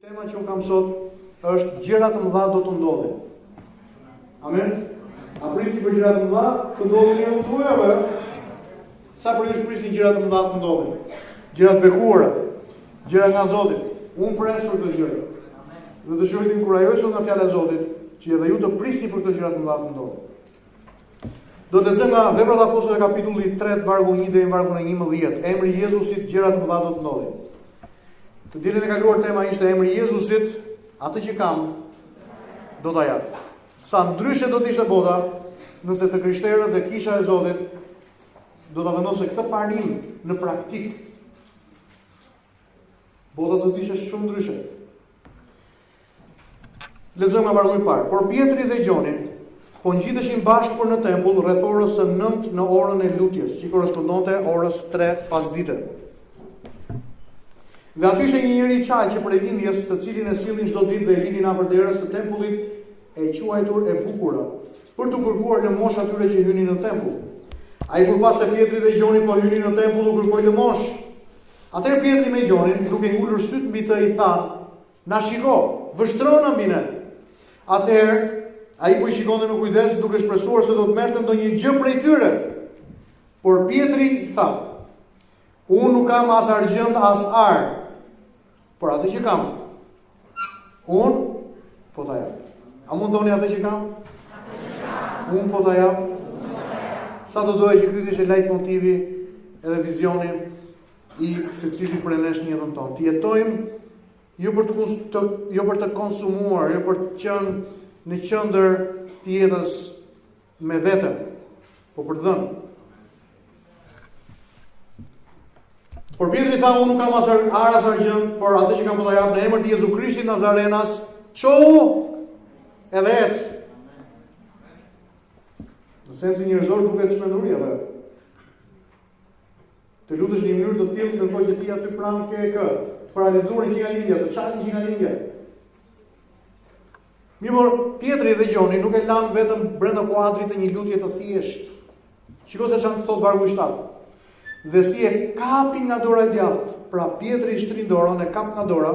Tema që unë kam sot është gjëra të mëdha do të ndodhin. Amen. A prisni për gjëra të mëdha të ndodhin në jetën tuaj apo? Sa për ju prisni gjëra të mëdha të ndodhin? Gjëra të bekuara, gjëra nga Zoti. Unë pres për këto gjëra. Dhe dëshiroj të inkurajoj sot nga fjala e Zotit që edhe ju të prisni për këto gjëra të mëdha të ndodhin. Do të lexojmë nga Veprat e Apostujve kapitulli 3 vargu 1 deri në vargun e 11. Emri i Jezusit, gjëra të mëdha do të ndodhin. Të dilën e kaluar tema ishte emri i Jezusit, atë që kam do ta jap. Sa ndryshe do të ishte bota nëse të krishterët dhe Kisha e Zotit do ta vendosë këtë parim në praktik. Bota do të ishte shumë ndryshe. Lexojmë nga vargu i parë. Por Pietri dhe Gjoni po ngjiteshin bashkë për në tempull rreth orës së 9 në orën e lutjes, që korespondonte orës 3 pasdite. Dhe aty ishte një njeri i çaj që prej lindjes, të cilin e sillnin çdo ditë dhe e lidhin afër derës së tempullit, e quajtur e Bukura, për të kërkuar lëmosh atyre që hynin në tempull. Ai kur pas se Pietri dhe Gjoni po hynin në tempull, u kërkoi lëmosh. Atëherë Pietri me Gjonin, duke ulur syt mbi të, i thanë: "Na shiko, vështrona mbi ne." Atëherë ai po i shikonte me kujdes, duke shpresuar se do të merrte ndonjë gjë prej tyre. Por Pietri tha: "Unë nuk kam as argjend as ar, por atë që kam, unë po ta jap." A mund thoni atë që kam? Unë po ta jap. Sa do doja që ky të ishte leitmotivi edhe vizioni i secili prej nesh në jetën tonë. Të jetojmë jo për të konsumuar, jo për të qenë në qendër të jetës me veten, po për të dhënë. Por Pietri tha: "Unë nuk kam as argjend, por atë që kam po ta jap në emër të Jezu Krishtit Nazarenas, çu edhe ec." Në sensin njerëzor duket çmenduri apo? Të lutesh në një mënyrë të tillë ndërkohë që ti aty pranë ke kë, të paralizuarin që nga lindja, të çajin që nga lindja. Mirë, Pietri dhe Gjoni nuk e lanë vetëm brenda kuadrit të një lutje të thjeshtë. Shikoj se çfarë thot vargu i 7. Dhe si e kapi nga dora e djathtë, pra Pietri i shtrin dorën, e kap nga dora,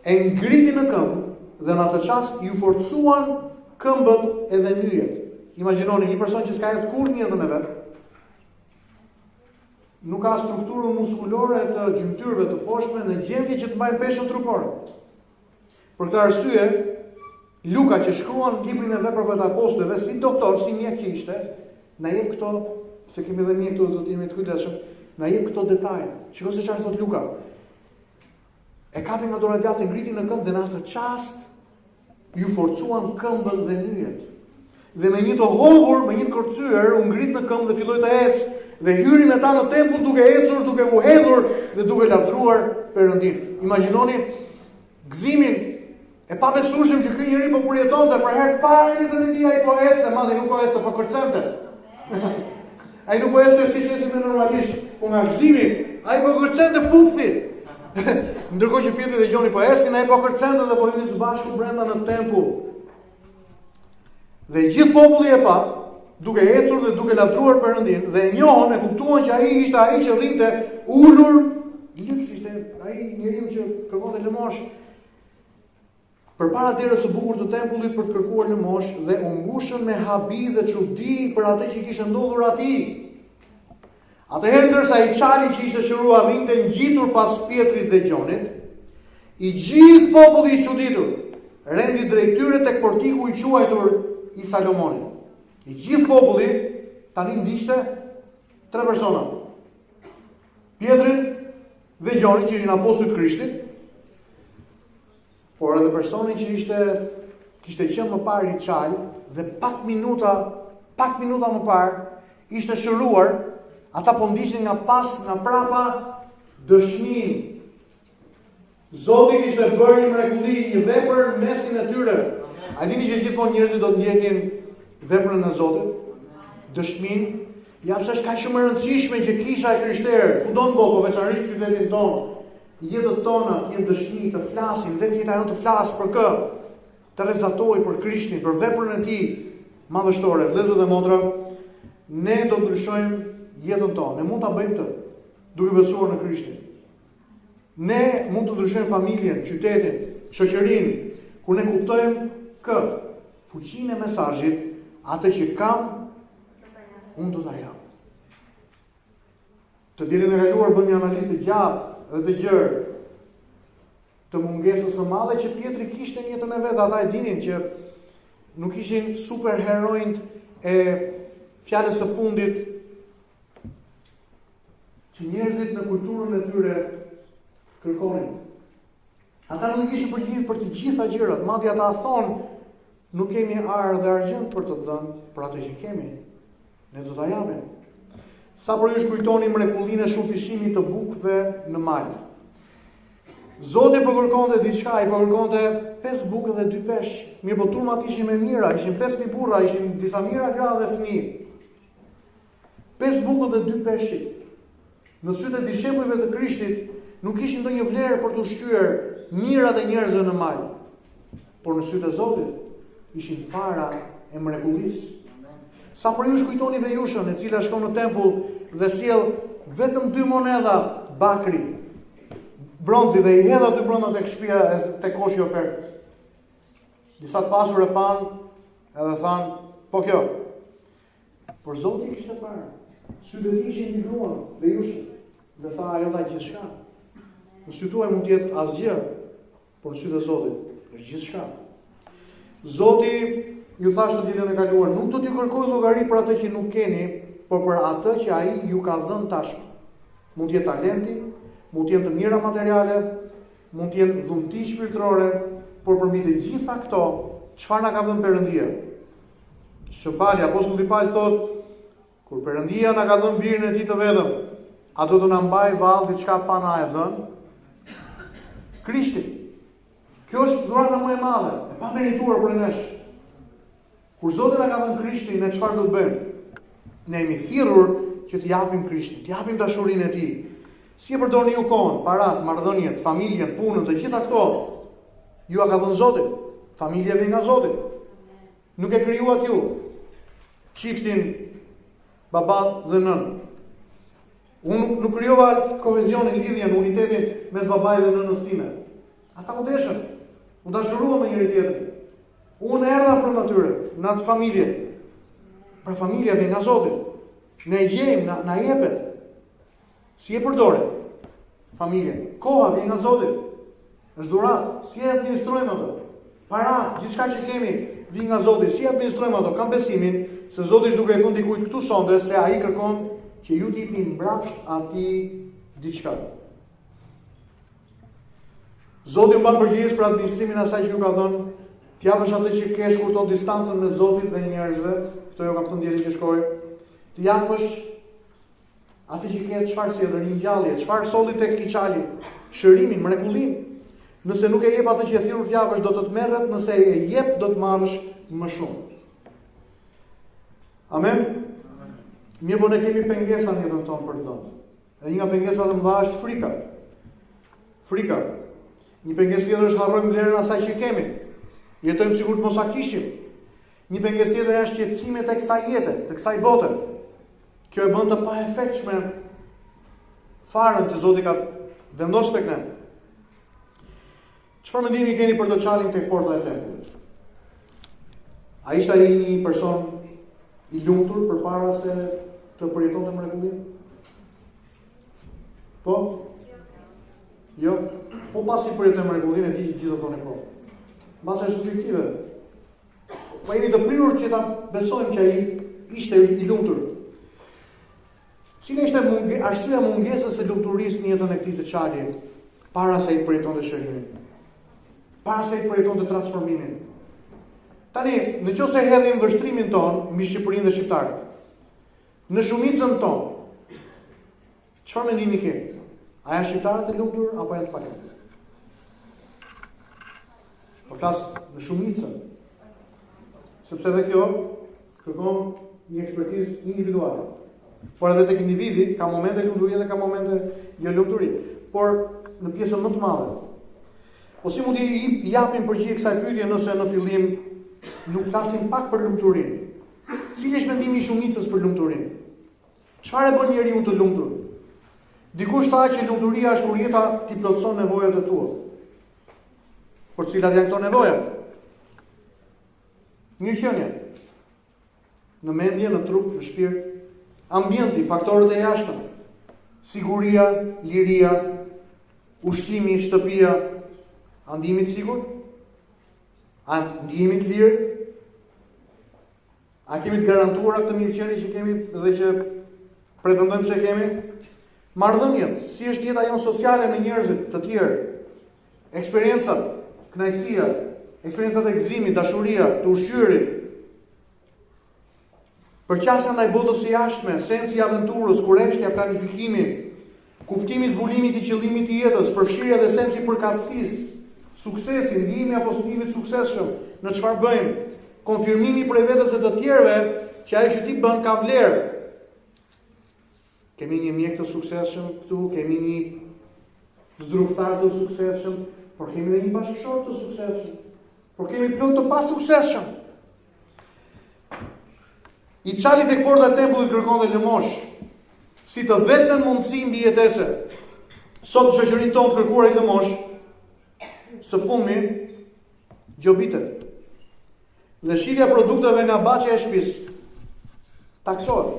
e ngriti në këmbë, dhe në atë çast ju forcuan këmbët edhe nyjet. Imagjinoni një person që s'ka ecë kurrë në jetën e vet, nuk ka strukturën muskulore të gjymtyrëve të poshtme në gjendje që të mbajnë peshën trupore. Për këtë arsye, Luka që shkruan librin e Veprave të Apostujve si doktor, si mjek që ishte, na jep këto, se kemi dhe mjek këtu, do të jemi të kujdesshëm, na jep këto detaje. Shikoj se çfarë thot Luka. E kapi nga dora e djathtë, ngriti në këmbë dhe në atë çast ju forcuan këmbët dhe nyjet. Dhe me një të hodhur, me një të kërcyer, u ngrit në këmbë dhe filloi të ecë dhe hyri me ta në tempull duke ecur, duke u hedhur dhe duke lavdruar Perëndin. Imagjinoni gëzimin e pabesueshëm që ky njeri po përjetonte për herë të parë në jetën e tij. Ai po ecte, madje nuk po ecte, po kërcente. Ai nuk po ecte siç ecte normalisht, po nga gëzimi, ai po kërcente pufti. Ndërkohë që Pietri dhe Gjoni po ecnin, ai po kërcente dhe po hynin së bashku brenda në tempull. Dhe gjithë populli e pa, duke ecur dhe duke lavdruar Perëndin, dhe e njohën, e kuptuan që ai ishte ai që rrinte ulur, lyps ishte ai njeriu që kërkonte lëmosh përpara derës së bukur të tempullit për të kërkuar lëmosh, dhe u mbushën me habi dhe çudi për atë që kishte ndodhur atij. Atëherë ndërsa i çali që ishte shëruar vinte ngjitur pas Pietrit dhe Gjonit, i gjithë populli i çuditur rendi drejt tyre tek portiku i quajtur i Salomonit. I gjithë populli tani ndiqte 3 persona. Pietrin dhe Gjonin që ishin apostujt Krishtit, por edhe personin që kishte qenë më parë i çal dhe pak minuta më parë ishte shëruar. Ata po ndiqnin nga prapa dëshmin. Zoti kishte bërë një mrekulli, një vepër në mesin e tyre. A dini që gjithmonë njerëzit do të ndjekin veprën e Zotit? Dëshmin. Ja pse është kaq shumë e rëndësishme që Kisha e krishterë, kudo në botë, veçanërisht në qytetin tonë, jetët tona të jenë dëshmi, të flasin, vetë jeta jonë të flasë për kë, të rrezatojë për Krishtin, për veprën e tij madhështore. Vëllezër dhe motra, ne do të ndryshojmë jetën tonë. Ne mund ta bëjmë këtë duke besuar në Krishtin. Ne mund të ndryshojmë familjen, qytetin, shoqërinë, kur ne kuptojmë kë fuqinë e mesazhit, atë që kam, unë do ta jap. Të dielën e kaluar bëm një analizë të gjatë dhe të gjerë të mungesës së madhe që Pietri kishte në jetën e vet. Ata e dinin që nuk ishin superheroinj e fjalës së fundit që njerëzit në kulturën e tyre kërkonin. Ata nuk ishin përgjigjur për të gjitha gjërat, madje ata thonë, nuk kemi arë dhe argjend për të dhënë, për atë që kemi, ne do ta japim. Sa për ju shkujtoni mrekullinë e shumëfishimit të bukëve në mal. Zoti po kërkonte diçka, i po kërkonte 5 bukë dhe 2 peshq. Mirë, po turmat ishin me mira, ishin 5.000 burra, ishin disa mira gra dhe fëmijë. 5 bukë dhe 2 peshq. Në sytë e dishepujve të Krishtit nuk ishin ndonjë vlerë për të ushqyer mirat e njerëzve në mal. Por në sytë e Zotit ishin fara e mrekullisë. Sa për ju shkujtoni Vejushën, e cila shkon në tempull dhe sjell vetëm 2 monedha bakri, bronzi, dhe i hedh aty brenda tek shtëpia tek koshi i ofertës. Disa të pasur e pan edhe than, po kjo. Por Zoti kishte parë. Sytë e tij ishin mbiluar Vejushën dhe tha, ajo dha gjithçka. Në sytë tuaj mund të jetë asgjë, por në sytë e Zotit është gjithçka. Zoti ju thash të ditën e kaluar, nuk do t'ju kërkoj llogari për atë që nuk keni, por për atë që ai ju ka dhënë tashmë. Mund të jetë talenti, mund të jenë të mira materiale, mund të jenë dhunti shpirtërore, por përmbi të gjitha këto, çfarë na ka dhënë Perëndia? Shpali, apostulli Paul thotë, kur Perëndia na ka dhënë birin e tij të vetëm, a do të na mbaj vallë diçka pa na e dhënë? Krishti. Kjo është dhurata më e madhe, e pa merituar për nesh. Kur Zoti na ka dhënë Krishtin, ne çfarë do të bëjmë? Ne jemi thirrur që të japim Krishtin, të japim dashurinë e tij. Si e përdorni ju kohën, parat, marrëdhëniet, familjen, punën, të gjitha këto? Ju a ka dhënë Zoti. Familja vjen nga Zoti. Nuk e krijuat ju. Çiftin baba dhe nën. Unë nuk krijova kohezionin, lidhjen, unitetin mes babait dhe nënës time. Ata u deshën. U dashuruan me njëri tjetrin. Unë erdha për natyre, në atë familje. Pra familja vjen nga Zoti. Ne e gjejmë, na jepet. Si e përdorim familjen? Koha vjen nga Zoti. Është dhuratë. Si e administrojmë ato? Para, gjithçka që kemi vjen nga Zoti. Si e administrojmë ato? Kam besimin se Zoti është duke i thënë dikujt këtu sonte se ai kërkon që ju t'i jepni mbrapsht atij diçka. Zoti u bën përgjegjës për administrimin e asaj që ju ka dhënë. T'japësh atë që ke, shkurton distancën me Zotin dhe njerëzve, këto jo kam thënë djeli që shkoj. T'japësh atë që ke, çfarë si edhe ringjallje, çfarë solli tek kiçali, shërimin, mrekullinë. Nëse nuk e jep atë që e thirrur t'japësh, do të të merret, nëse e jep, do të marrësh më shumë. Amen. Mirë, po ne kemi pengesa në jetën tonë për të dhënë. Dhe një nga pengesat e mëdha është frika. Frika. Një pengesë tjetër është harrojmë vlerën e asaj që kemi. Jetojmë sikur të mos a kishim. Një pengesë tjetër është shqetësimi tek kësaj jete, tek kësaj bote. Kjo e bën të pa efektshme farën që Zoti ka vendosur tek ne. Çfarë mendimi keni për të çalin tek porta e tempullit? A ishte ai një person i lumtur përpara se të përjetonte mrekullinë? Po? Jo. Po pasi përjeton mrekullinë e di që gjithë thonë po. Mbas është subjektive. Po jemi të prirur që ta besojmë që ai ishte i lumtur. Cila ishte arsyeja mungesës së lumturisë në jetën e këtij të çali para se i përjetonte shërimin? Para se i përjetonte transformimin? Tani, nëse hedhim vështrimin ton mbi Shqipërinë dhe shqiptarët, në shumicën tonë, çfarë mendimi keni? A janë shqiptarët e lumtur apo janë të palumtur? Po flas në shumicën. Sepse edhe kjo kërkon një ekspertizë individuale. Por edhe tek individi ka momente lumturie dhe ka momente jo lumturie. Por në pjesën më të madhe. Po si mund t'i japim përgjigje kësaj pyetje nëse në fillim nuk flasim pak për lumturinë? Cili është mendimi i shumicës për lumturinë? Çfarë e bën njeriu të lumtur? Dikush tha që lumturia është kur jeta ti plotson nevojat e tua. Por cilat janë këto nevoja? Mirëqenie. Në mendje, në trup, në shpirt, ambienti, faktorët e jashtëm, siguria, liria, ushqimi, shtëpia, a ndihemi të sigurt? A ndihemi të lirë? A kemi të garantuara këtë mirëqenie që kemi dhe që pretendojmë se kemi? Marrëdhëniet, si është jeta jonë sociale me njerëzit të tjerë, eksperiencat, kënaqësia, eksperiencat e gëzimit, dashuria, të ushqyerit, përqasja ndaj botës së jashtme, sensi i aventurës, kurreshtja, planifikimi, kuptimi i zbulimit i qëllimit të jetës, përfshirja dhe sensi i përkatësisë, suksesi, ndihimi apo studimit suksesshëm në çfarë bëjmë, konfirmimi prej vetes së të tjerëve që ajo që ti bën ka vlerë. Kemi një mjek të suksesshëm këtu, kemi një zdrugtar të suksesshëm, por kemi edhe një bashkëshor të suksesshëm, por kemi plot të pasuksesshëm. I çali tek porta e tempullit kërkonte lëmosh, si të vetmen mundësi mbijetese. Sot shoqërinë tonë të kërkuarit lëmosh, së fundmi gjobitet. Dhe shitja e produkteve nga baçja e shtëpisë taksohet.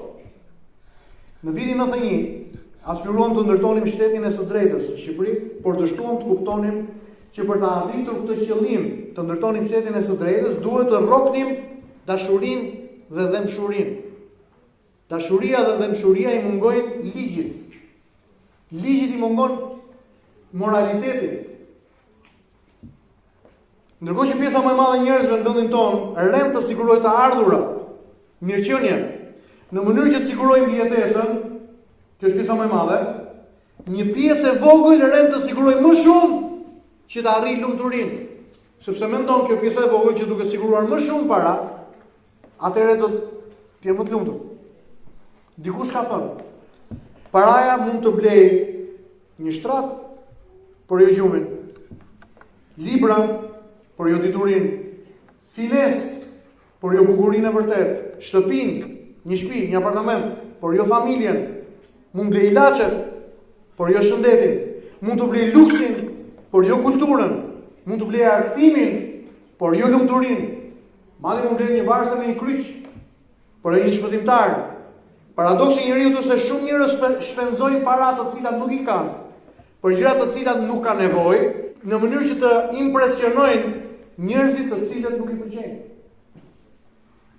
Në vitin 91, aspiruam të ndërtonim shtetin e së drejtës në Shqipëri, por dështuam të kuptonim që për të arritur këtë qëllim të ndërtonim shtetin e së drejtës, duhet të rroknim dashurinë dhe dëmshurinë. Dashuria dhe dëmshuria i mungojnë ligjit. Ligjit i mungon moraliteti. Ndërkohë që pjesa më e madhe e njerëzve në vendin tonë rend të sigurojë të ardhura, mirëqenien, në mënyrë që të sigurojnë mbijetesën, kjo është pjesa më e madhe, një pjesë e vogël rend të sigurojë më shumë që të arrijë lumturinë. Sepse mendon kjo pjesë e vogël që duke siguruar më shumë para, atëherë do të jetë më të lumtur. Dikush ka thënë, paraja mund të blejë një shtrat, por jo gjumin, libra, por jo diturinë, finesë, por jo bukurinë e vërtet, shtëpinë, një shtëpi, një apartament, por jo familjen, mund blej ilaçet, por jo shëndetin, mund të blej luksin, por jo kulturën, mund të blej argëtimin, por jo lumturinë, madje mund blej një varse me një kryq, por jo një shpëtimtar. Paradoksi i njeriu është se shumë njerëz shpenzojnë para të cilat nuk i kanë, për gjëra të cilat nuk kanë nevojë, në mënyrë që të impresionojnë njerëzit të cilët nuk i pëlqejnë.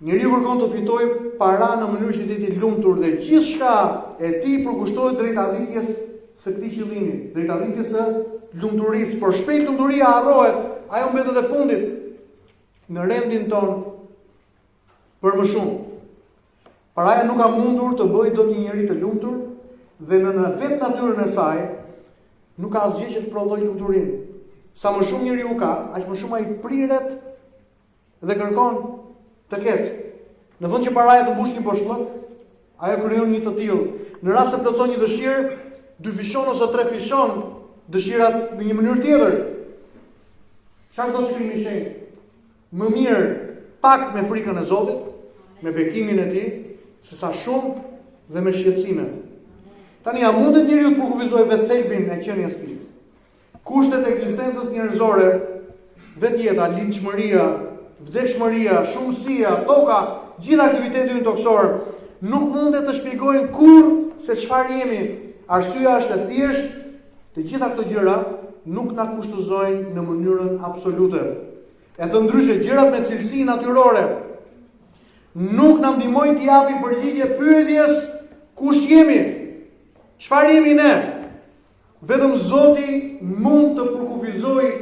Njeriu kërkon të fitojë para në mënyrë që të jetë i lumtur dhe gjithçka e tij përkushtohet drejt arritjes së këtij qëllimi, drejt arritjes së lumturisë, por shpejt lumturia harrohet, ajo mbetet e fundit në rendin ton për më shumë. Paraja nuk ka mundur të bëjë dot një njeri të lumtur dhe në vetë natyrën e saj nuk ka asgjë që të prodhojë lumturinë. Sa më shumë njeriu ka, aq më shumë ai priret dhe kërkon të ketë. Në vend që paraja të mbush një boshllëk, ajo krijon një të tillë. Në rast se plotson një dëshirë, dyfishon ose trefishon dëshirat në një mënyrë tjetër. Çfarë do të shkrijmë i shenjtë? Më mirë pak me frikën e Zotit, me bekimin e tij, se sa shumë dhe me shqetësime. Tani, a mundet njeriu të përkufizojë vetë thelbin e qenies së tij? Kushtet e ekzistencës njerëzore, vetjeta, lindshmëria, vdekshmëria, shumësia, toka, gjithë aktiviteti ynë toksor, nuk mundet të shpjegojnë kurrë se çfarë jemi. Arsyeja është e thjeshtë, të gjitha këto gjëra nuk na kushtozojnë në mënyrën absolute. E thënë ndryshe, gjërat me cilësi natyrore nuk na ndihmojnë të japim përgjigje pyetjes kush jemi, çfarë jemi ne. Vetëm Zoti mund të përkufizojë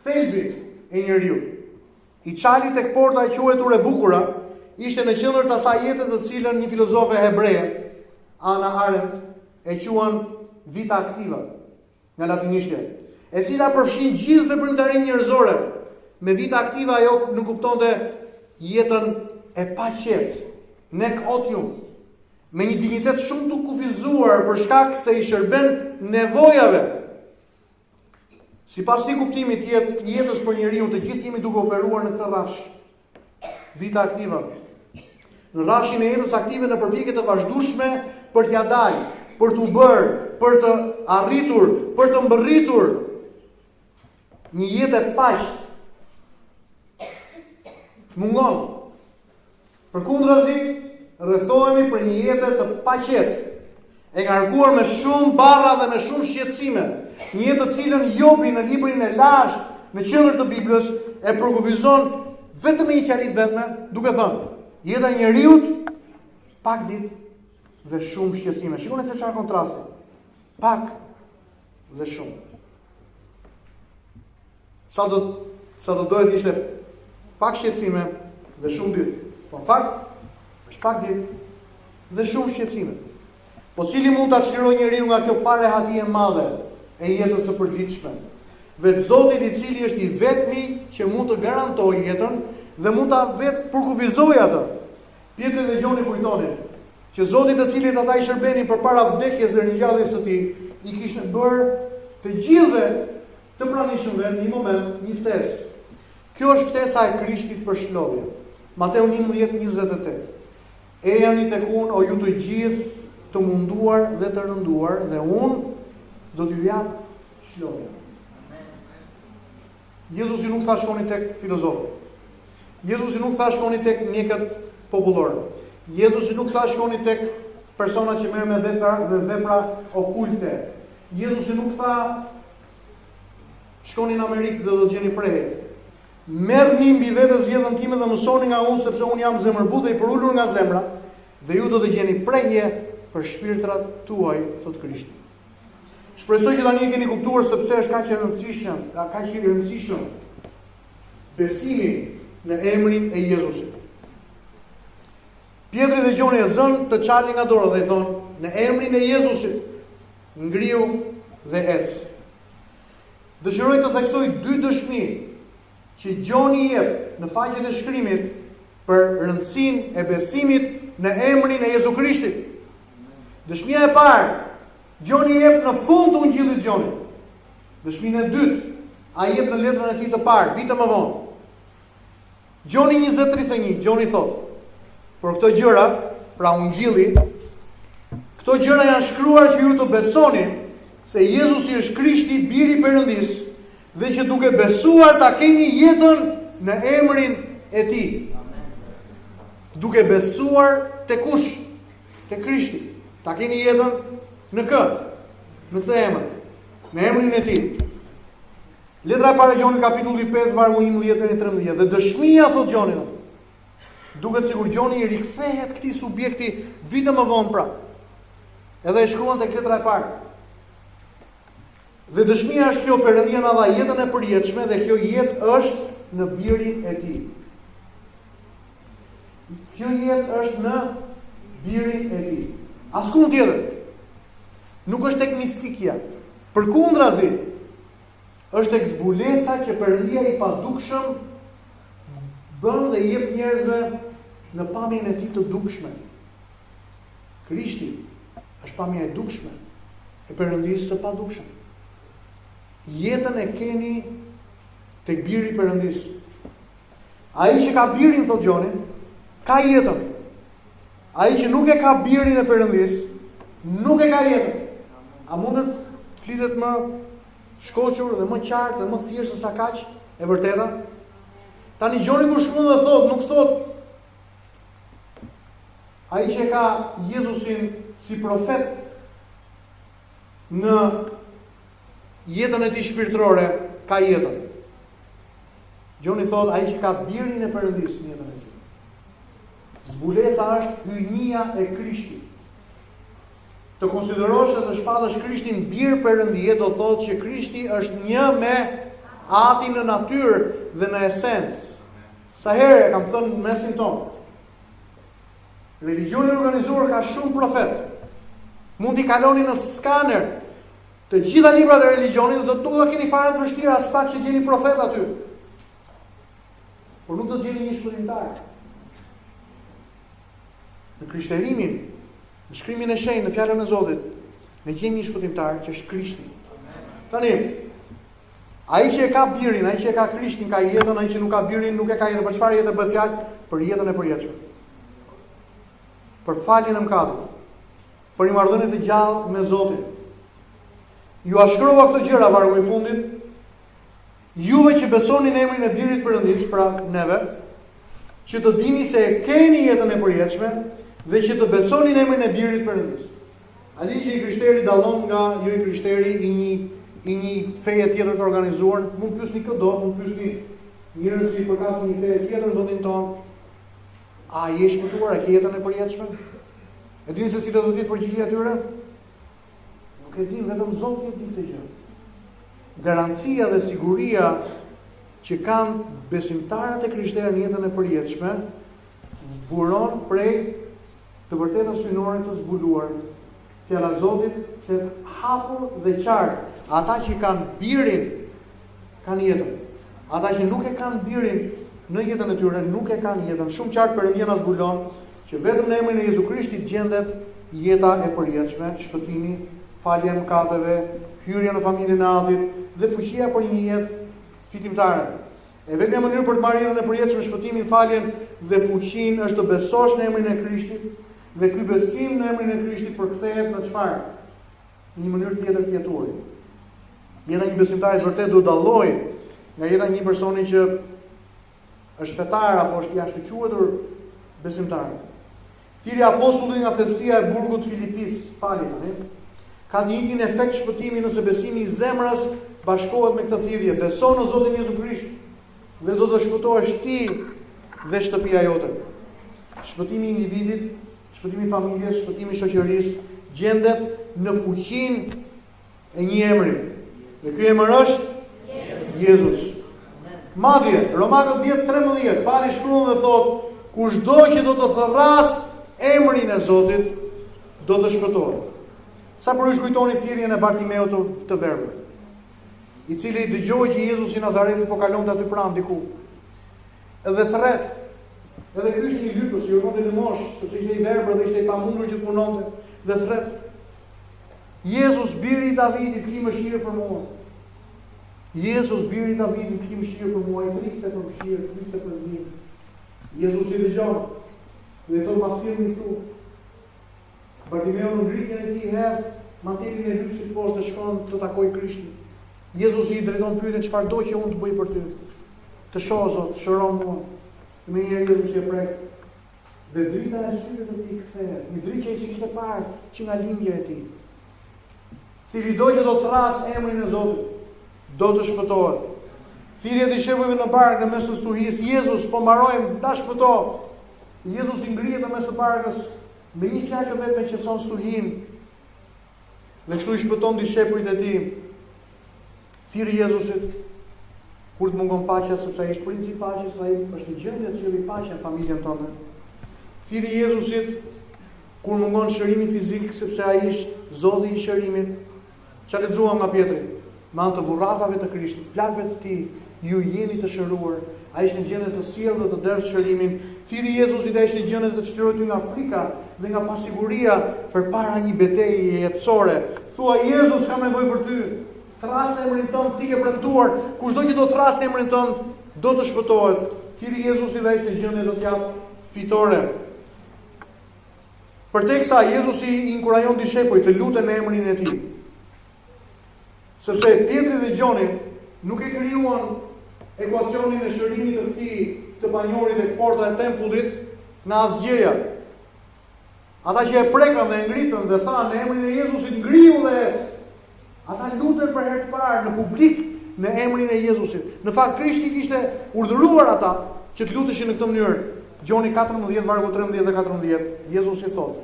thelbin e njeriu. I çali tek porta e quajtur e bukura, ishte në qendër të asaj jete të cilën një filozofe hebre, Ana Arendt, e quan vita aktiva, nga latinishtja, e cila përfshin gjithë veprimtarinë njerëzore. Me vita aktiva ajo nuk kuptonte jetën e paqet, nec otium, me një dignitet shumë të kufizuar për shkak se i shërben nevojave. Sipas këtij kuptimi të jetës për njeriu, të gjithë jemi duke operuar në këtë rrafsh. Vita aktiva. Në rrafshin e jetës aktive në përpjekje të vazhdueshme për t'ia dalë, për t'u bërë për të arritur, për të mbërritur një jetë e paqt, mungon. Përkundrazi, rrethohemi për një jetë të paqet, e ngarkuar me shumë barra dhe me shumë shqetësime, një jetë të cilën Jobi në librin e lashtë, në qendër të Biblës, e përkufizon vetëm me një fjali vetme, duke thënë, jeta e njeriut pak ditë dhe shumë shqetësime. Shikoni se çfarë kontrasti. Pak dhe shumë. Sa do dohet ishte pak shqetësime dhe shumë ditë. Po në fakt është pak ditë dhe shumë shqetësime. Po cili mund ta çlirojë njeriu nga kjo pare hati e madhe e jetës së përditshme? Vetë Zoti i cili është i vetmi që mund të garantojë jetën dhe mund ta vetë përkufizojë atë. Pjetri dhe Gjoni kujtonin që Zoti i cilit ata i shërbenin përpara vdekjes dhe ringjalljes së tij, i kishte bërë të gjithë të pranishmëve në një moment një ftesë. Kjo është ftesa e Krishtit për shëndetje. Mateu 11:28. E jani tek unë o ju të gjithë të munduar dhe të rënduar, dhe unë do t'ju jap shëndetje. Jezusi nuk tha shkoni tek filozofët. Jezusi nuk tha shkoni tek mjekët popullor. Jezusi nuk tha shkoni tek persona që merren me vepra okulte. Jezusi nuk tha shkoni në Amerikë dhe do të gjeni prehje. Merrni mbi vetes zgjedhjen time dhe mësoni nga unë, sepse unë jam zemërbut dhe i përulur nga zemra, dhe ju do të gjeni prehje për shpirtrat tuaj, thot Krishti. Shpresoj që tani e keni kuptuar sepse është kaq i rëndësishëm besimi në emrin e Jezusit. Pjetri dhe Gjoni e zënë të çalin nga dora dhe i thonë, në emrin e Jezusit, ngriu dhe ec. Dëshiroj të theksoj 2 dëshmi që Gjoni jep në faqen e shkrimit për rëndësinë e besimit në emrin e Jezu Krishtit. Dëshmia e parë, Gjoni jep në fund të Ungjillit Gjoni. Dëshminë e dytë, ai jep në letrën e tij të parë, vite më vonë. Gjoni 20:31, Gjoni thotë, por këto gjëra, pra Ungjilli, këto gjëra janë shkruar që ju të besoni se Jezusi është Krishti, biri i Perëndis, dhe që duke besuar ta keni jetën në emrin e tij. Duke besuar te kush? Te Krishti. Ta keni jetën në kë? Në këtë emër. Në emrin e tij. Letra e parë e Gjonit kapitulli 5 vargu 11 deri 13. Dhe dëshmia, thot Gjoni, duket sikur Gjoni i rikthehet këtij subjekti vite më vonë pra. Edhe e shkruan tek letra e parë. Dhe dëshmia është kjo, Perëndia na dha jetën e përjetshme dhe kjo jetë është në birin e tij. Kjo jetë është në birin e tij. Askund tjetër. Nuk është tek mistikja. Përkundrazi, është tek zbulesa që Perëndia i padukshëm bën dhe jep njerëzve në pamjen e tij të dukshme. Krishti është pamja e dukshme e Perëndisë së padukshëm. Jetën e keni tek biri i Perëndisë. Ai që ka birin, thot Gjoni, ka jetën. Ai që nuk e ka birin e Perëndisë, nuk e ka jetën. A mundet të flitet më shkoqur dhe më qartë dhe më thjesht se sa kaq e vërteta? Tani Gjoni kur shkruan dhe thot, nuk thot ai që ka Jezusin si profet në jetën e tij shpirtërore ka jetën. Gjoni thot ai që ka birin e Perëndisë në jetën e tij. Zbulesa është hyjnia e Krishtit. Të konsiderosh se të shpallësh Krishtin bir Perëndie do thotë që Krishti është një me Atin në natyrë dhe në esencë. Sa herë kam thënë në mesin tonë, religioni organizuar ka shumë profet. Mund t'i kaloni në skaner të gjitha librat e religionit dhe do të keni fare të vështira as pak që gjeni profet aty. Por nuk do të gjeni një shpëtimtar. Në krishterimin, në shkrimin e shenjtë, në fjalën e Zotit, ne gjeni një shpëtimtar që është Krishti. Tani, ai që e ka birin, ai që e ka Krishtin ka jetën, ai që nuk ka birin nuk e ka jetën. Për çfarë jetë bëhet fjalë? Për jetën e përjetshme. Për faljen e mëkatit. Për një marrëdhënie të gjallë me Zotin. Ju a shkrova këto gjëra vargu i fundit, juve që besoni në emrin e Birit Perëndis, pra neve, që të dini se e keni jetën e përjetshme dhe që të besoni në emrin e Birit Perëndis. A dini që i krishteri dallon nga jo i krishteri i një feje tjetër të organizuar, mund pyesni këdo, mund pyesni njerëz që përkasin një feje tjetër në vendin tonë, a je shpëtuar, a ke jetën e përjetshme? E dini se si do të jetë përgjigjja atyre? Nuk e din, vetëm Zoti e di këtë gjë. Garancia dhe siguria që kanë besimtarët e krishterë në jetën e përjetshme buron prej të vërtetës synore të zbuluar. Fjala e Zotit është hapur dhe qartë. Ata që kanë birin kanë jetën. Ata që nuk e kanë birin në jetën e tyre nuk e kanë jetën. Shumë qartë Perëndia na zbulon që vetëm në emrin e Jezu Krishtit gjendet jeta e përjetshme, shpëtimi, falja e mëkateve, hyrja në familjen e Atit dhe fuqia për një jetë fitimtare. E vetmja mënyrë për të marrë jetën e përjetshme, shpëtimin, faljen dhe fuqinë është të besosh në emrin e Krishtit dhe ky besim në emrin e Krishtit përkthehet në çfarë? Në një mënyrë tjetër të jetuari. Jeta e një besimtari vërtet duhet dallojë nga jeta e një personi që është fetar apo është jashtë quhetur besimtar. Thirrja e apostullit nga thellësia e burgut Filipis, falni, ka një njëjtin efekt shpëtimi nëse besimi i zemrës bashkohet me këtë thirrje. Beso në Zotin Jezu Krisht dhe do të shpëtohesh ti dhe shtëpia jote. Shpëtimi i individit, shpëtimi i familjes, shpëtimi i shoqërisë gjendet në fuqinë e një emri. Dhe ky emër është Jezus. Madje Romakët 10:13 pali shkruan dhe thotë, kushdo që do të thërras emrin e Zotit do të shpëtohet. Sa për ju kujtoni thirrjen e Bartimeut të verbër, i cili dëgjoi që Jezus i Nazaretit po kalonte aty pranë diku. Edhe thret. Edhe ky ishte një lypës, i urmonte në mosh, sepse ishte i verbër dhe ishte i pamundur që të punonte, dhe thret. Jezus, biri i Davidit, ki mëshirë për mua. Jezus, biri i Davidit, ki mëshirë për mua, i friste për mëshirë, friste për ndihmë. Jezus i dëgjon dhe i thotë, ma sillni këtu. Bartimeu në ngritjen e tij hedh mantelin e lypsit poshtë dhe shkon të takojë Krishtin. Jezus i drejton pyetjen, çfarë do që unë të bëj për ty? Të shoh Zot, shëro mua. Me njëherë Jezus i prek dhe drita e syve të tij kthehet, një dritë që i kishte parë që nga lindja e tij. Cili do që do thras emrin e Zotit, do të shpëtohet. Thirrja e dishepujve në barkë në mes të stuhisë, Jezus po mbarojmë, ta shpëto. Jezus i ngrihet në mes të barkës me një fjalë vetëm që qetson stuhin. Dhe kështu i shpëton dishepujt e tij. Thirrja e Jezusit kur të mungon paqja, sepse ai është princi i paqes, ai është në gjendje të sjellë paqe në familjen tonë. Thirrja e Jezusit kur mungon shërimi fizik, sepse ai është Zoti i shërimit. Çfarë lexuam nga Pietri? Me anë të burratave të Krishtit, plagëve të tij, ju jeni të shëruar. Ai është në gjendje të sjellë dhe të derdhë shërimin. Thirrja e Jezusit është në gjendje të çlirohet nga frika dhe nga pasiguria përpara një betejë jetësore. Thua, Jezus, kam nevojë për ty. Thras në emrin tënd, ti ke premtuar, kushdo që do thras në emrin tënd, do të shpëtohet. Thirrja e Jezusit është në gjendje do të jap fitore. Përteksa Jezusi i inkurajon dishepujt të luten në emrin e tij. Sepse Pietri dhe Gjoni nuk e krijuan ekuacionin e shërimit të këtij të panjorit tek porta e tempullit në asgjëja. Ata që e prekën dhe e ngritën dhe thanë në emrin e Jezusit ngrihu dhe ec. Ata lutën për herë të parë në publik në emrin e Jezusit. Në fakt Krishti kishte urdhëruar ata që të luteshin në këtë mënyrë. Gjoni 14 vargu 13 dhe 14, Jezusi thotë: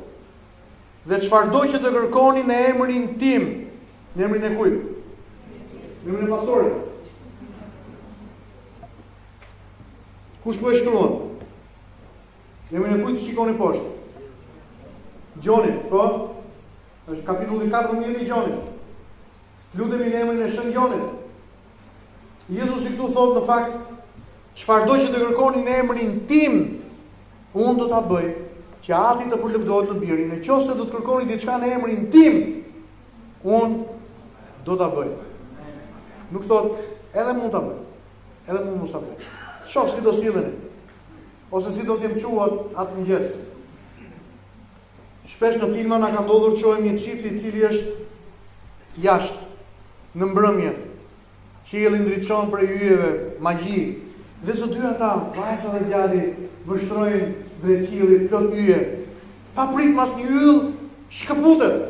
"Dhe çfarëdo që të kërkoni në emrin tim, në emrin e kujt? Në emrin e pastorit. Kush po e shkruan? Në emrin e kujt shikoni poshtë? Gjoni, po? Është kapitulli 14 i Gjonit. Lutemi në emrin e Shën Gjonit. Jezusi këtu thotë në fakt, çfarëdo që të kërkoni në emrin tim, unë do ta bëj, që Ati të përlëvdohet në birin. Nëse do të kërkoni diçka në emrin tim, unë do ta bëj. Nuk thotë, edhe mund ta bëj. Edhe mund mos ta bëj. Shoh si do silleni. Ose si do të jem quhet atë mëngjes. Shpesh në filma na ka ndodhur të shohim një çift i cili është jashtë në mbrëmje. Qielli ndriçon për yjeve, magji. Dhe të dy ata, vajza dhe djali, vështrojnë drejt qiellit plot yje. Pa prit mas një yll, shkëputet.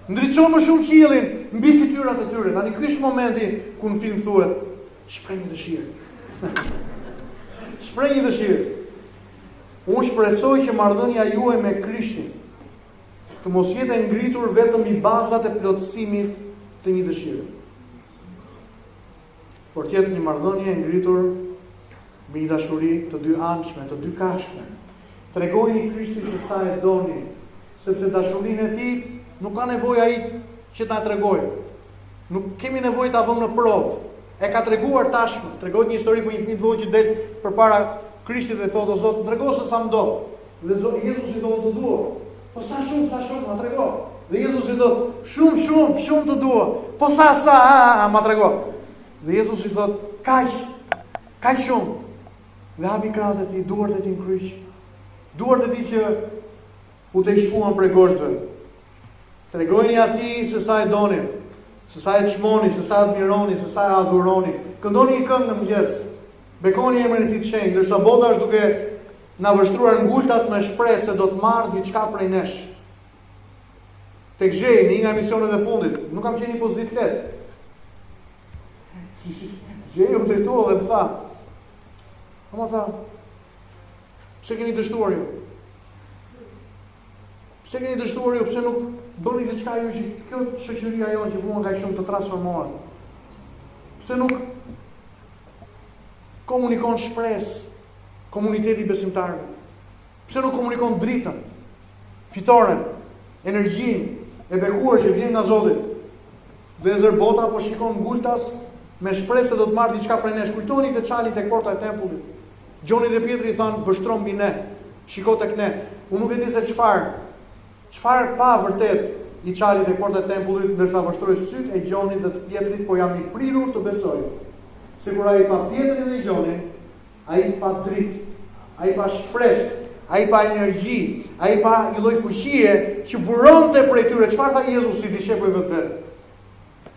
Ndriçon më shumë qiellin mbi fytyrat e tyre. Tani ky është momenti ku në film thuhet, shpreh një dëshirë. Shpreh një dëshirë. Unë shpresoj që marrëdhënia juaj me Krishtin të mos jetë ngritur vetëm i bazat e plotësimit të një dëshire, por të jetë një marrëdhënie e ngritur me një dashuri të dy anshme, të dy kashme. Tregojini Krishtit se sa e doni, sepse dashurinë e tij nuk ka nevojë ai që ta tregojë. Nuk kemi nevojë ta vëmë në provë. E ka treguar tashmë. Tregohet një histori ku një fëmijë të vogël që del përpara Krishtit dhe thotë: "O Zot, tregoj se sa më do." Dhe Jezusi thotë: "Të dua." "Po sa shumë, ma trego." Dhe Jezusi thotë: "Shumë të dua." "Po sa, ma trego." Dhe Jezusi thotë: "Kaq shumë." Dhe hapi krahët e tij, duart e tij në kryq. Duart e tij që u të shkuan prej goshtëve. Tregojini atij se sa e doni, se sa e çmoni, se sa e admironi, se sa e adhuroni. Këndoni një këngë në mëngjes. Bekoni emrin e tij të shenjtë, ndërsa bota është duke na vështruar ngultas me shpresë se do të marrë diçka prej nesh. Tek Gjera, në një nga emisionet e fundit, nuk kam qenë një pozitë lehtë. Gjera u drejtua dhe më tha: "Ama tha, pse keni dështuar ju? Pse keni dështuar ju? Pse nuk bëni diçka ju që kjo shoqëria jonë që vuan kaq shumë të transformohet? Pse nuk komunikon shpresë komuniteti besimtarëve? Pse nuk komunikon dritën, fitoren, energjinë e bekuar që vjen nga Zoti? Dhe bota po shikon ngultas me shpresë se do të marrë diçka prej nesh." Kujtoni të çali tek porta e tempullit. Gjoni dhe Pietri i thanë: "Vështron mbi ne, shiko tek ne." Unë nuk e di se çfarë pa vërtet i çali tek porta e tempullit, ndërsa vështroi syt e Gjonit dhe të Pietrit, po jam i prirur të besoj se kur ai pa Pietrin dhe Gjonin, ai pa dritë, ai pa shpresë, ai pa energji, ai pa një lloj fuqie që buronte prej tyre. Çfarë tha Jezusi dishepujve të vet?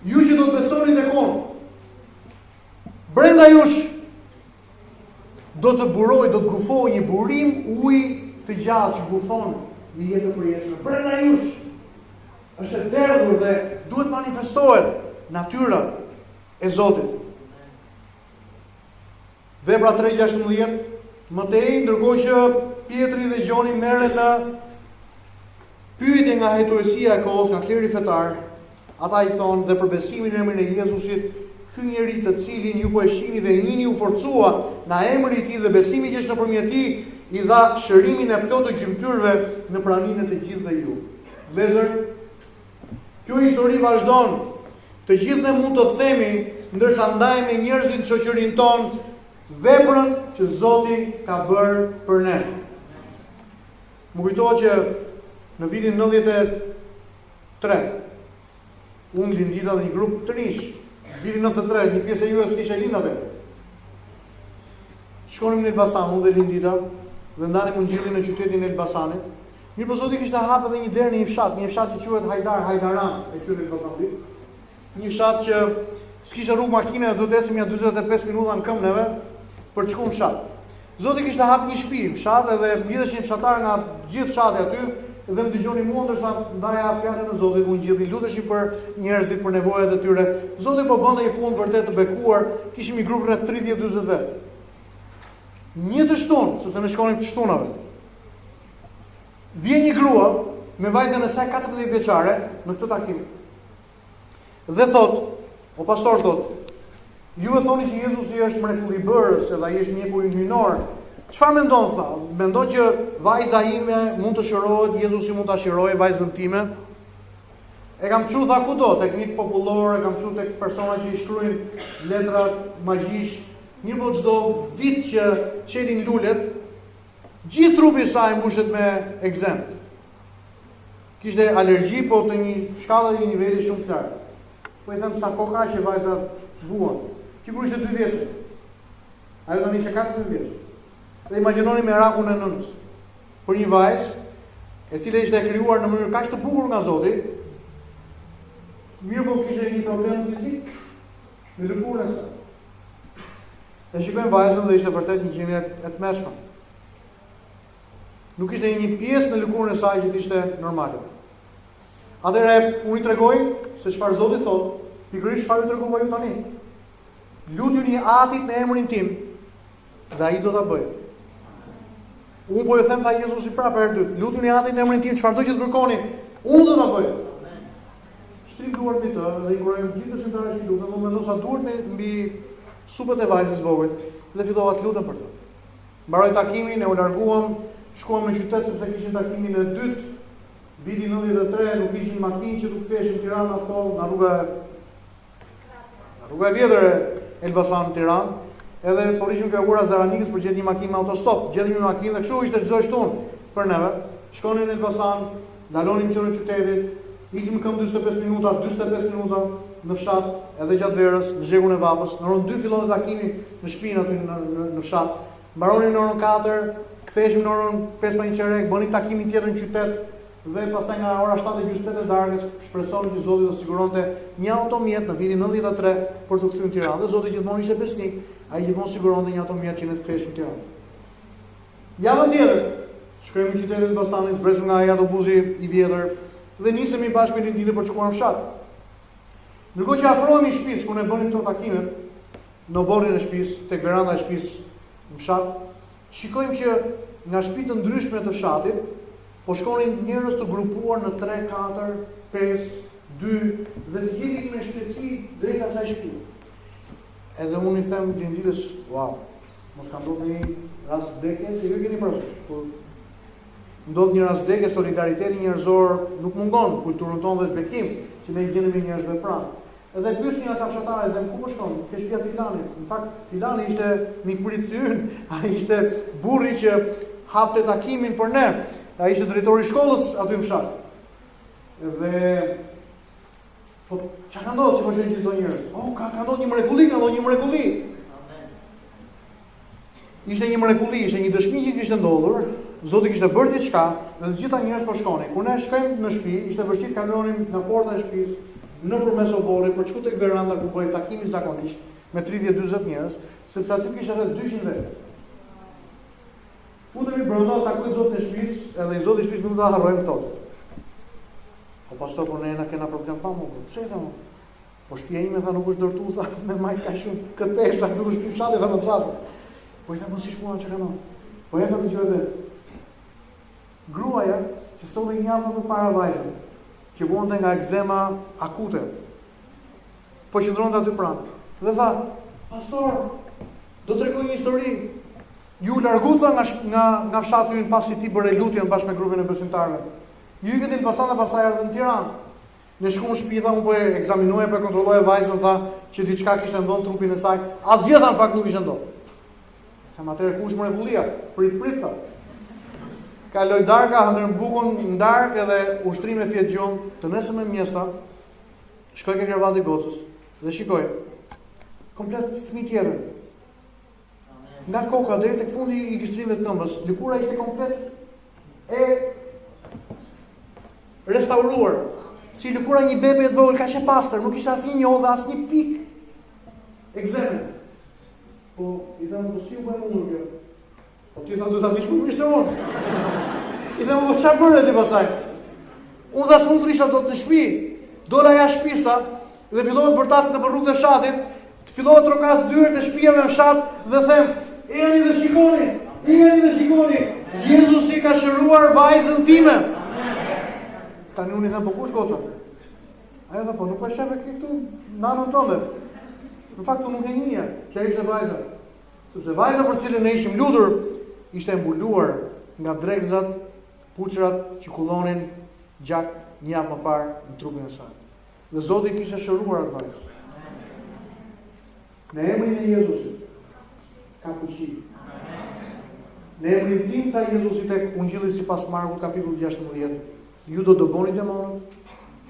"Ju që do të besoni tek unë, brenda jush do të buroj, do të gufoj një burim ujë të gjallë që gufon një jetë të përjetshme. Brenda jush është e derdhur dhe duhet manifestohet natyra e Zotit." Vepra 3:16. Mëtej, ndërkohë që Pietri dhe Gjoni merren në pyetje nga hetuesia e kohës, nga kleri fetar, ata i thonë: "Dhe për besimin në emrin e Jezusit, ky njeri të cilin ju po e shihni dhe njëni u forcua në emrin e tij dhe besimi që është nëpërmjet tij, i dha shërimin e plotë të gjymtyrëve në praninë e të gjithë dhe ju." Vëllezër, kjo histori vazhdon. Të gjithë ne mund të themi, ndërsa ndajmë me njerëzit në shoqërinë tonë, veprën që Zoti ka bërë për ne. Më kujtohet që në vitin 93, unë lindita dhe një grup të rish, vitin 93, një pjesë e juve s'kisha lind atë. Shkonim në Elbasan, unë dhe lindita, dhe ndanim unë gjilin në qytetin e Elbasanit. Mirë po Zoti kishte hapë edhe një derë në një fshat që quhet Hajdaran, e quhet Elbasanit. Një fshat që s'kishte rrugë makine, do të esim ja 45 minuta në këmbë neve për të shkuar në fshat. Zoti kishte hapë një shtëpi, fshat, edhe mblidheshin fshatar nga gjithë fshati aty dhe më dëgjoni mua ndërsa ndaja fjalën e Zotit, unë gjithë luteshin për njerëzit, për nevojat e tyre. Zoti po bënte një punë vërtet të bekuar, kishim një grup rreth 30-40 vet. Një të shtunë, sepse ne shkonim të shtunave. Vjen një grua me vajzën e saj 14 vjeçare në këtë takim. Dhe thot, o pastor thot, ju e thoni që Jezusi është mrekullibërës, edhe ai është mjeku hyjnor. Çfarë mendon tha? Mendon që vajza ime mund të shërohet, Jezusi mund ta shërojë vajzën time? E kam çu tha kudo, tek një popullor, e kam çu tek persona që i shkruajnë letra magjish. Mirë po çdo vit që çelin lulet, gjithë trupi i saj mbushet me ekzem. Kishte alergji, po të një shkallë një niveli shumë të lartë. Po i them sa koka që vajza vuan. Që kur ishte 2 vjeçë. Ajo tani ishte 14 vjeç. Dhe imagjinoni merakun e nënës. Për një vajzë e cila ishte krijuar në mënyrë kaq të bukur nga Zoti, Mirë po kishte një problem fizik në lëkurën e saj. E shikojmë vajzën dhe ishte vërtet një gjendje e tmerrshme. Nuk ishte një pjesë në lëkurën e saj që ishte normale. Atëherë unë i tregoj se çfarë Zoti thotë, pikërisht çfarë ju tregova ju tani. Lutjuni Atit në emrin tim dhe ai do ta bëjë. Unë po ju them tha Jezusi prapë herë dytë, lutuni Atit në emrin tim, çfarëdo që të kërkoni, unë do ta bëj. Shtrim duart mbi të dhe inkurojmë gjithë besimtarët që lutem, unë mendosa duart mbi supët e vajzës vogël dhe fillova të lutem për të. Mbaroi takimin, e u larguam, shkuam në qytet sepse kishin takimin e dytë. Viti 93, nuk ishin makinë që të ktheheshin në Tiranë apo nga rruga e vjetër e Elbasan Tiranë. Edhe por ishim kërkuar Zaranikës për gjetë një makinë me autostop. Gjetëm një makinë dhe kështu ishte çdo shtunë për neve. Shkonin në Elbasan, dalonin në qytetit, ikim këm 45 minuta në fshat, edhe gjatë verës, në zhegun e Vapës. Në orën 2 fillon takimi në shtëpinë aty në fshat. Mbaronin në orën 4, ktheheshim në orën 5:15, bënin takimin tjetër në qytet. Dhe pastaj nga ora 7:48 e darkës shpresonin që Zoti do siguronte një automjet në vitin 93 për të kthyer në Tiranë. Dhe Zoti gjithmonë ishte besnik, ai gjithmonë siguronte një automjet që ne të ktheheshim në Tiranë. Javën tjetër, shkojmë në qytetin e Elbasanit, zbresëm nga ai autobusi i vjetër dhe nisemi bashkë me Lindinën për të shkuar në fshat. Ndërkohë që afrohemi shtëpisë ku ne bënim këto takime, në borrin e shtëpisë, tek veranda e shtëpisë në fshat, shikojmë që nga shtëpi të ndryshme të fshatit po shkonin njerëz të grupuar në 3, 4, 5, 2 dhe të gjithë me shpejtësi drejt asaj shtëpi. Edhe unë i them Lindinës, wow, mos ka ndodhur një rast vdekje, se ju keni parasysh. Kur ndodh një rast vdekje, solidariteti njerëzor nuk mungon, kulturën tonë dhe është bekim që ne gjendemi njerëzve pranë. Edhe pyesni ata fshatarë dhe ku po shkon? Ke shtëpia Filanit. Në fakt Filani ishte mikpritësi ynë, ai ishte burri që hapte takimin për ne. Ai ishte drejtori i shkollës aty në fshat. Dhe po çka ka ndodhur që po shojnë gjithë këto njerëz? Oh, ka ndodhur një mrekulli, Amen. Ishte një mrekulli, ishte një dëshmi që kishte ndodhur. Zoti kishte bërë diçka dhe të gjitha njerëzit po shkonin. Kur ne shkojmë në shtëpi, ishte vështirë kalonim nga porta e shtëpisë nëpërmes oborrit për të shkuar tek veranda ku bëhej takimi zakonisht me 30-40 njerëz, sepse aty kishte rreth 200 vete. Futemi brenda, takoi Zoti në shtëpisë, edhe i Zoti i shtëpisë nuk do ta harrojmë thotë. Po pastor, po ne kena problem pa mua. Pse e them? Po shtëpia ime tha nuk është ndërtuar tha me majt ka shumë këtë peshë këtu në shtëpi fshati tha më trasë. Po i them mos i shpuan çka kanë. Po ja tha dëgjoj. Gruaja që solli një javë më parë vajzën, që vonte nga ekzema akute. Po qëndronte aty pranë. Dhe tha, pastor, do të tregoj një histori. Ju largutha nga fshati ynë pasi ti bëre lutjen bashkë me grupin e besimtarëve. Ju i keni pasur pastaj ardhën në Tiranë. Ne shkuam në shtëpi, tha, unë po e ekzaminoja, po e kontrolloja vajzën, tha, që diçka kishte ndodhur trupin e saj. Asgjë tha në fakt nuk kishte ndodhur. Tham atëherë kush mrekullia? Prit tha. Kaloj darka, hëndër bukun në darkë edhe ushtrime fjetë gjumë, të nesëm me mjesta, shkoj ke kërvati gocës dhe shikoj, komplet fëmijë tjetër. Nga koka deri tek fundi i gishtrimet të këmbës, lëkura ishte komplet e restauruar. Si lëkura një bebe e vogël, kaq e pastër, nuk ishte asnjë njollë dhe asnjë pikë ekzeme. Po i them po si u bën unë kjo? Po ti tha do ta dish më mirë se unë. I them po çfarë bëre ti pastaj? Unë dha s'mund të risha dot në shtëpi. Dola jashtë shtëpista dhe fillova të bërtas në rrugën e fshatit, fillova të trokas dyert e shtëpive në fshat dhe them, "Eni dhe shikoni, Jezusi ka shëruar vajzën time." Tani unë i them po kush goca? Ajo tha po nuk e shef këtu në anën tonë. Në fakt unë nuk e njihja që ishte vajza. Sepse vajza për cilën ne ishim lutur ishte mbuluar nga drekzat, puçrat që kullonin gjak një javë më parë në trupin e saj. Dhe Zoti kishte shëruar atë vajzë. Në emrin e Jezusit ka fuqi. Në emrin tim tha Jezusi tek Ungjilli sipas Markut kapitulli 16. Ju do dëboni demonët,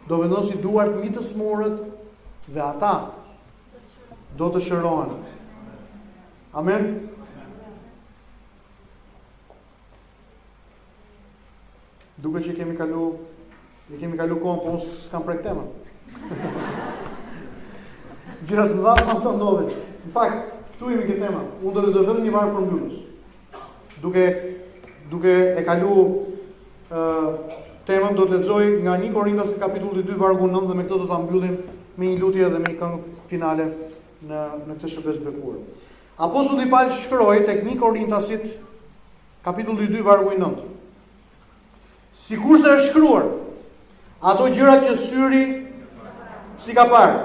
do vendosi duart mbi të smurët dhe ata do të shërohen. Amen. Duke që kemi kalu kohën, po unë s'kam prek temën. Gjërat më dha më ndodhin. Në fakt, këtu jemi këtë tema. Unë do të zëvendëm një varë për mbyllës. Duke e kalu temën do të lexoj nga 1 Korintas kapitulli 2 vargu 9 dhe me këtë do ta mbyllim me një lutje dhe me një këngë finale në këtë shërbes bekuar. Apostulli Paul shkroi tek 1 Korintasit kapitulli 2 vargu 9. Sikurse është shkruar, ato gjëra që syri si ka parë.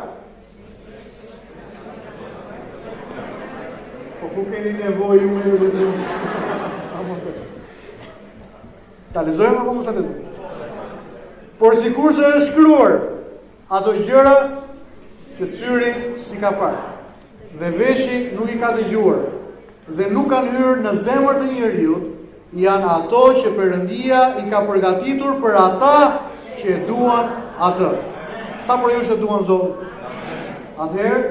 Po ku keni nevojë unë e lexoj. Ta lexojmë apo mos ta lexojmë? Por sikurse është shkruar, ato gjëra që syri si ka parë, dhe veshi nuk i ka dëgjuar, dhe nuk kanë hyrë në zemër të njeriu, janë ato që Perëndia i ka përgatitur për ata që e duan atë. Sa për ju që duan Zotin? Atëherë,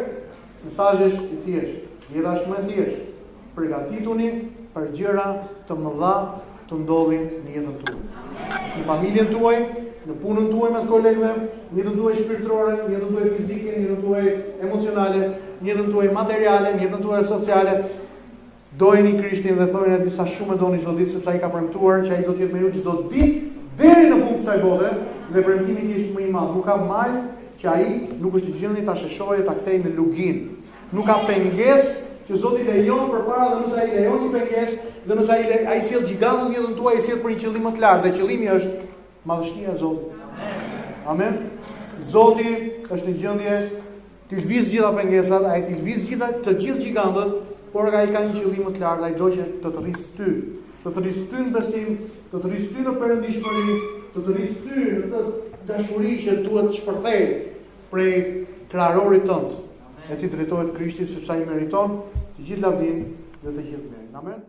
mesazhi është i thjeshtë. Jeta është më e thjeshtë. Përgatituni për gjëra të mëdha të ndodhin në jetën tuaj. Në familjen tuaj, në punën tuaj mes kolegëve, në jetën tuaj shpirtërore, në jetën tuaj fizike, në jetën tuaj emocionale, në jetën tuaj materiale, në jetën tuaj sociale. Dojeni Krishtin dhe thojeni atij sa shumë e doni çdo ditë sepse ai ka premtuar që ai do të jetë me ju çdo ditë deri në fund të kësaj bote dhe premtimi i është më i madh. Nuk ka mal që ai nuk është i gjendur ta shëshojë ta kthejë në lugin. Nuk ka pengesë që Zoti lejon përpara dhe nëse ai lejon një pengesë dhe nëse ai sjell gjigantën në jetën tuaj, ai sjell për një qëllim më të lartë dhe qëllimi është madhështia e Zotit. Amen. Zoti është në gjendje të lëviz gjitha pengesat, ai të lëviz të gjithë gjigantët, por ai ka një qëllim më të lartë, ai do që të të rrisë ty, të të rrisë ty në besim, të të rrisë ty në perëndishmëri, të të rrisë ty në të dashuri që duhet të shpërthej prej kraharorit tënd. E ti drejtohet Krishtit sepse ai meriton të gjithë lavdinë dhe të gjithë mirën. Amen.